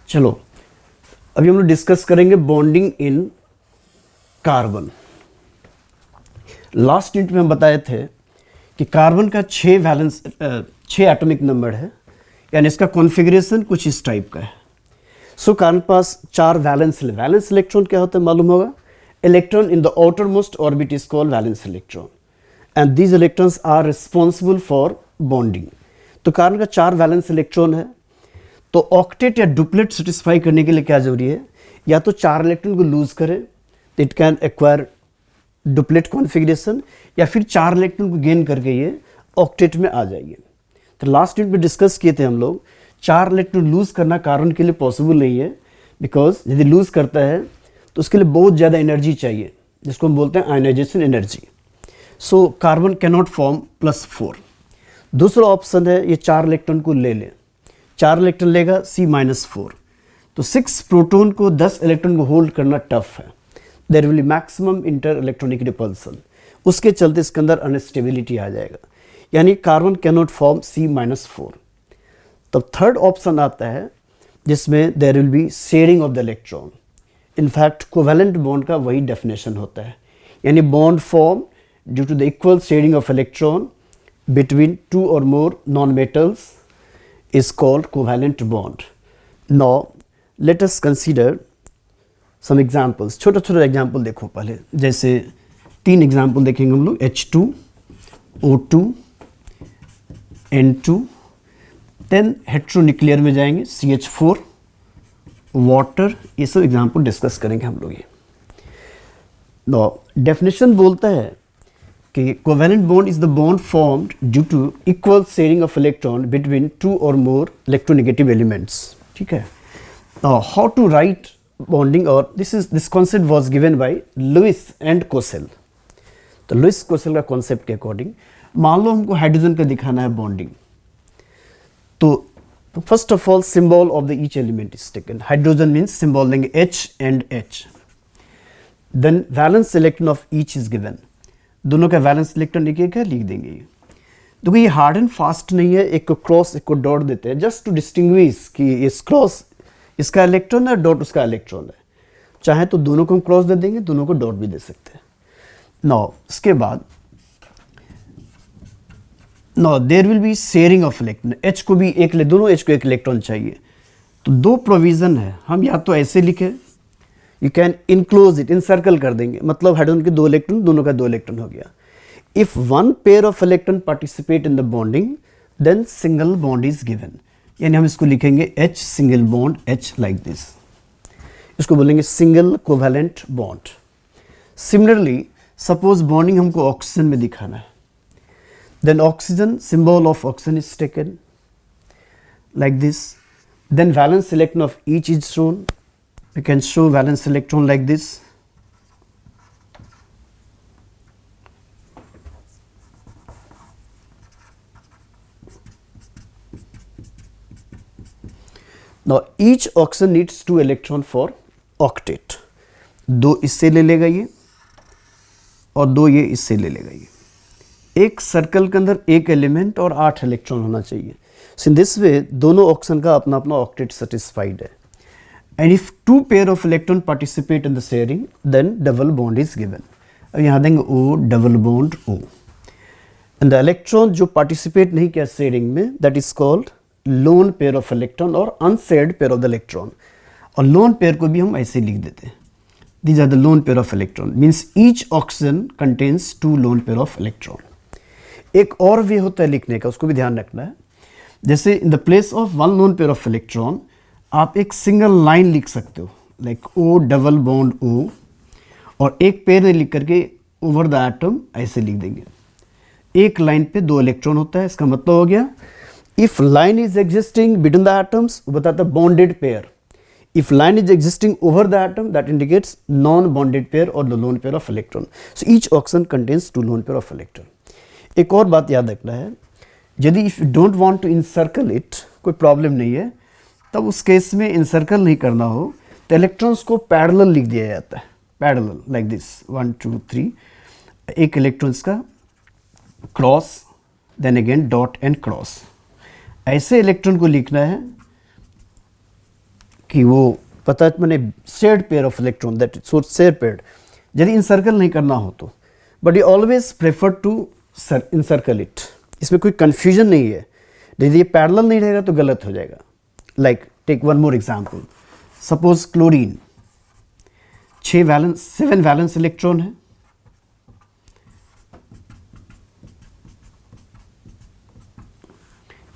चलो अभी हम लोग डिस्कस करेंगे bonding in carbon. Last unit में हम बताए थे कि कार्बन का 6 एटॉमिक नंबर है, यानी इसका कॉन्फ़िगरेशन कुछ इस टाइप का है। सो कार्बन पास 4 वैलेंस इलेक्ट्रॉन क्या होता है मालूम होगा। Electron in the outermost orbit is called valence electron and these electrons are responsible for bonding. तो कार्बन का 4 वैलेंस इलेक्ट्रॉन है, तो ऑक्टेट या डुप्लेट सेटिस्फाई करने के लिए क्या जरूरी है, या तो 4 इलेक्ट्रॉन को लूज करे तो it can acquire duplet configuration, या फिर 4 इलेक्ट्रॉन को गेन करके ये ऑक्टेट में आ जाइए। तो लास्ट यूनिट में डिस्कस किए थे हम लोग 4 इलेक्ट्रॉन लूज करना कार्बन के लिए पॉसिबल नहीं है, बिकॉज यदि लूज करता है तो उसके लिए बहुत ज़्यादा एनर्जी चाहिए, जिसको हम बोलते हैं ionization energy. So carbon cannot form +4। दूसरा ऑप्शन है ये 4 इलेक्ट्रॉन को ले ले, 4 इलेक्ट्रॉन लेगा C-4, तो 6 प्रोटॉन को 10 इलेक्ट्रॉन को होल्ड करना टफ है। There will be maximum inter electronic repulsion, उसके चलते इसके अंदर अनस्टेबिलिटी आ जाएगा, यानी कार्बन कैनॉट फॉर्म C-4। तब थर्ड ऑप्शन आता है जिसमें there will be sharing of the electron. In fact covalent bond का वही डेफिनेशन होता है, यानी bond form due to the equal sharing of electron between 2 or more non-metals is called covalent bond. Now let us consider some examples. छोटा छोटा example देखो पहले, जैसे 3 एग्जाम्पल देखेंगे हम लोग, H2, O2, N2, then heteronuclear में जाएंगे CH4, वाटर, ये सब एग्जाम्पल डिस्कस करेंगे हम लोग। ये डेफिनेशन बोलता है कि covalent bond is the bond formed due to equal sharing of electron between 2 और मोर इलेक्ट्रोनेगेटिव एलिमेंट्स। ठीक है, हाउ टू राइट बॉन्डिंग, और this concept was given by Lewis and Kossel. तो लुइस कोसेल का concept के according मान लो हमको हाइड्रोजन का दिखाना है बॉन्डिंग, तो first of all symbol of the each element is taken. Hydrogen means symbol देंगे H and H, then valence electron of each is given, दोनों का वैलेंस इलेक्ट्रॉन एक एक है, लिख देंगे। देखो ये हार्ड एंड फास्ट नहीं है, एक को क्रॉस एक को डॉट देते हैं जस्ट टू डिस्टिंग्विश कि इस क्रॉस इसका इलेक्ट्रॉन है, डॉट उसका इलेक्ट्रॉन है। चाहे तो दोनों को हम क्रॉस दे देंगे, दोनों को डॉट भी दे सकते हैं। नाउ इसके बाद now there will be sharing of electron. H को भी एक ले, दोनों H को एक इलेक्ट्रॉन चाहिए, तो 2 प्रोविजन है। हम या तो ऐसे लिखे, you can enclose it, encircle कर देंगे, मतलब हाइड्रोजन के 2 इलेक्ट्रॉन, दोनों का 2 इलेक्ट्रॉन हो गया। If 1 pair of electron participate in the bonding then single bond is given, यानी हम इसको लिखेंगे H single bond H like this, इसको बोलेंगे single covalent bond. Similarly suppose bonding हमको ऑक्सीजन में दिखाना है, then oxygen symbol of oxygen is taken like this, then valence electron of each is shown. We can show valence electron like this. Now each oxygen needs 2 electron for octet. 2 इससे ले लेगा ये और 2 ये इससे ले लेगा ये। एक सर्कल के अंदर एक एलिमेंट और 8 इलेक्ट्रॉन होना चाहिए। So in this way दोनों ऑक्सीजन का अपना अपना ऑक्टेट सेटिस्फाइड है। And if 2 pair of electron participate in the sharing, then double bond is given. अब यहाँ देंगे O double bond O. And the electron जो participate नहीं किया sharing में, that is called lone pair of electron और unshared pair of the electron. और lone pair को भी हम ऐसे लिख देते हैं. These are the lone pair of electron. Means each oxygen contains 2 lone pair of electron. एक और वे होता है लिखने का, उसको भी ध्यान रखना है। जैसे in the place of 1 lone pair of electron, आप एक सिंगल लाइन लिख सकते हो, like O double bond O, और एक पेयर में लिख करके ओवर द एटम ऐसे लिख देंगे। एक लाइन पे 2 इलेक्ट्रॉन होता है, इसका मतलब हो गया if line is existing between the atoms, वो बताता है bonded pair. If line is existing over the atom, that indicates non bonded pair और the lone pair of electron. So each oxygen contains 2 lone pair of electron. एक और बात याद रखना है, यदि if you don't want to encircle it, कोई problem नहीं है, तब उस केस में इनसर्कल नहीं करना हो तो इलेक्ट्रॉन्स को पैरेलल लिख दिया जाता है, पैरेलल लाइक दिस 1 2 3, एक इलेक्ट्रॉन्स का cross, then again dot and cross. ऐसे इलेक्ट्रॉन को लिखना है कि वो पता मैंने shared pair of electron that so share paired, यदि इनसर्कल नहीं करना हो तो, but you always prefer to encircle it, इसमें कोई कन्फ्यूजन नहीं है। यदि ये पैरेलल नहीं रहेगा तो गलत हो जाएगा। Like take one more example, suppose chlorine 7 valence electron है,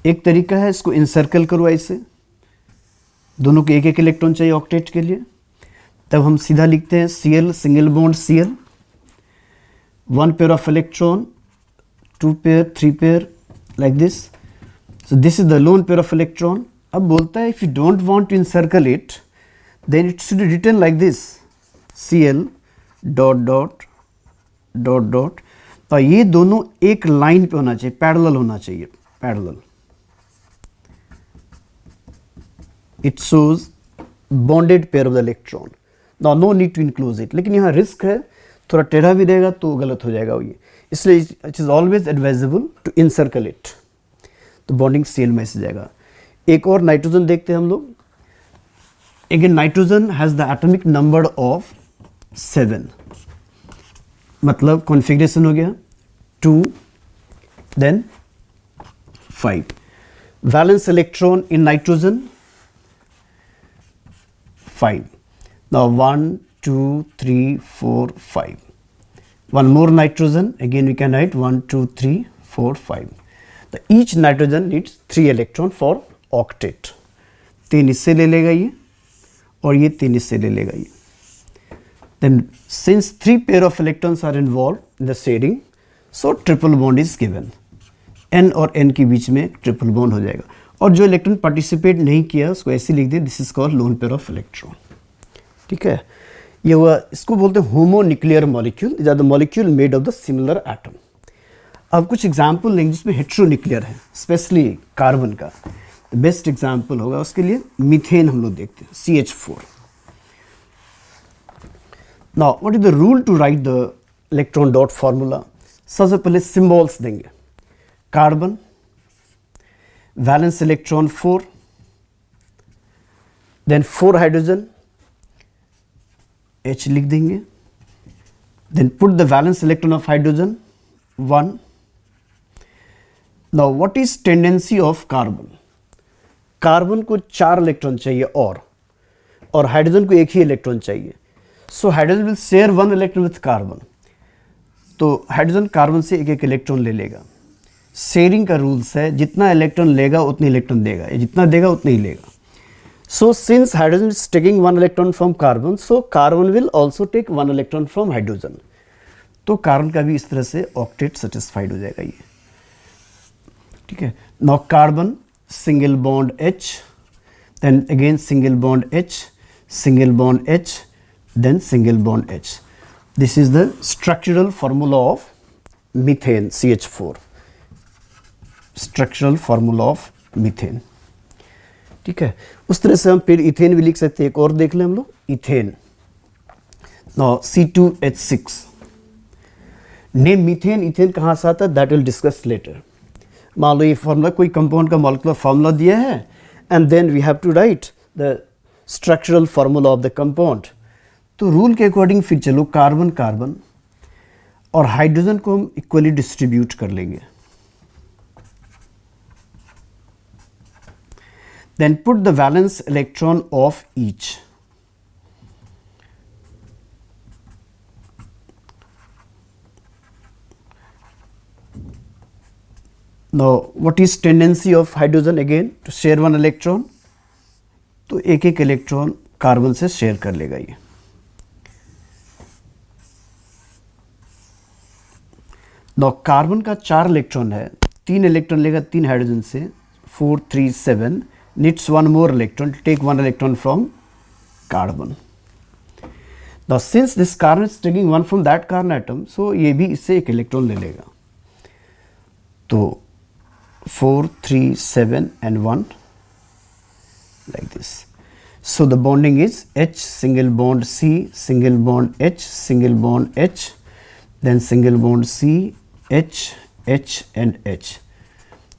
एक तरीका है इसको इनसर्कल करो ऐसे, दोनों के एक एक इलेक्ट्रॉन चाहिए ऑक्टेट के लिए, तब हम सीधा लिखते हैं Cl single bond Cl, 1 pair of electron, 2 pair, 3 pair, like this. So this is the lone pair of electron. अब बोलता है if you don't want to encircle it then it should written like this Cl dot dot dot dot, और ये दोनों एक line पे होना चाहिए, पैरेलल होना चाहिए, parallel. It shows bonded pair of the electron. Now no need to enclose it. लेकिन यहाँ रिस्क है, थोड़ा टेढ़ा भी देगा तो गलत हो जाएगा ये, इसलिए it is always advisable to encircle it. तो बॉन्डिंग Cl में से जाएगा। एक और नाइट्रोजन देखते हैं हम लोग। Again nitrogen has the atomic number of 7, मतलब कॉन्फ़िगरेशन हो गया 2 then 5. Valence electron in nitrogen 5. Now 1, 2, 3, 4, 5. One more nitrogen, again we can write 1, 2, 3, 4, 5. The each nitrogen needs 3 electron for octet. 3 इससे ले लेगा ये और ये 3 इससे ले लेगा ये. Then since 3 pair of electrons are involved in the sharing, so triple bond is given. N और N के बीच में ट्रिपल बॉन्ड हो जाएगा, और जो इलेक्ट्रॉन पार्टिसिपेट नहीं किया उसको ऐसे लिख दे, this is called lone pair of electron. ठीक है, ये हुआ, इसको बोलते हैं homonuclear molecule, is are the molecule made of the similar atom. अब कुछ एग्जाम्पल लेंगे जिसमें हेट्रोन्यूक्लियर है, स्पेशली कार्बन का बेस्ट एग्जाम्पल होगा उसके लिए मीथेन हम लोग देखते हैं, CH4. Now what is the rule to write the electron dot formula? सबसे पहले सिंबल्स देंगे, carbon, valence electron 4, then 4 hydrogen, H लिख देंगे, then put the valence electron of hydrogen 1. Now what is tendency of carbon? Carbon को 4 electron चाहिए और hydrogen को एक ही इलेक्ट्रॉन चाहिए. So hydrogen will share 1 electron with carbon, तो हाइड्रोजन कार्बन से एक एक इलेक्ट्रॉन ले लेगा. शेयरिंग का रूल्स है, जितना इलेक्ट्रॉन लेगा उतने इलेक्ट्रॉन देगा, या जितना देगा उतना ही लेगा. So since hydrogen is taking 1 electron from carbon, so carbon will also take 1 electron from hydrogen. तो कार्बन का भी इस तरह से ऑक्टेट सेटिस्फाइड हो जाएगा ये. ठीक है, now carbon single bond H, then again single bond H, single bond H, then single bond H. This is the structural formula of methane, CH4. Structural formula of methane. ठीक है, उस तरह से हम फिर इथेन भी लिख सकते हैं. एक और देख लें हम लोग, ethane. Now C2H6. Name methane, ethane कहाँ से आता है दैट विल डिस्कस लेटर. मान लो ये फार्मूला, कोई कंपाउंड का मॉलिक्यूलर फार्मूला दिया है and then we have to write the structural formula of the compound. तो रूल के अकॉर्डिंग फिर चलो कार्बन कार्बन और हाइड्रोजन को हम इक्वली डिस्ट्रीब्यूट कर लेंगे. Then put the valence electron of each. Now what is tendency of hydrogen again to share 1 electron? तो एक एक इलेक्ट्रॉन कार्बन से शेयर कर लेगा ये. Now कार्बन का 4 इलेक्ट्रॉन है, 3 इलेक्ट्रॉन लेगा 3 हाइड्रोजन से, 4, 3, 7. needs 1 more electron to take 1 electron from carbon. Now since this carbon is taking 1 from that carbon atom, so ये भी इससे एक इलेक्ट्रॉन ले लेगा. तो 4, 3, 7 and 1 like this. So the bonding is H single bond C, single bond H, single bond H, then single bond C, H, H and H.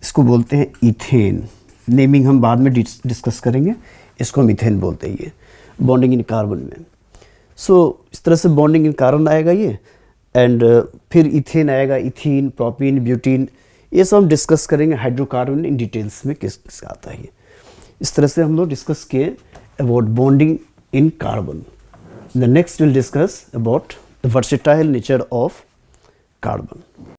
इसको बोलते हैं इथेन. नेमिंग हम बाद में डिस्कस करेंगे. इसको मीथेन बोलते हैं ये बॉन्डिंग इन कार्बन में। सो इस तरह से बॉन्डिंग इन कार्बन आएगा ये, एंड फिर इथेन आएगा, इथीन, प्रोपीन, ब्यूटीन, ये सब हम डिस्कस करेंगे हाइड्रोकार्बन इन डिटेल्स में किस किस आता है ये। इस तरह से हम लोग डिस्कस किए about bonding in carbon. The next will discuss about the versatile nature of carbon.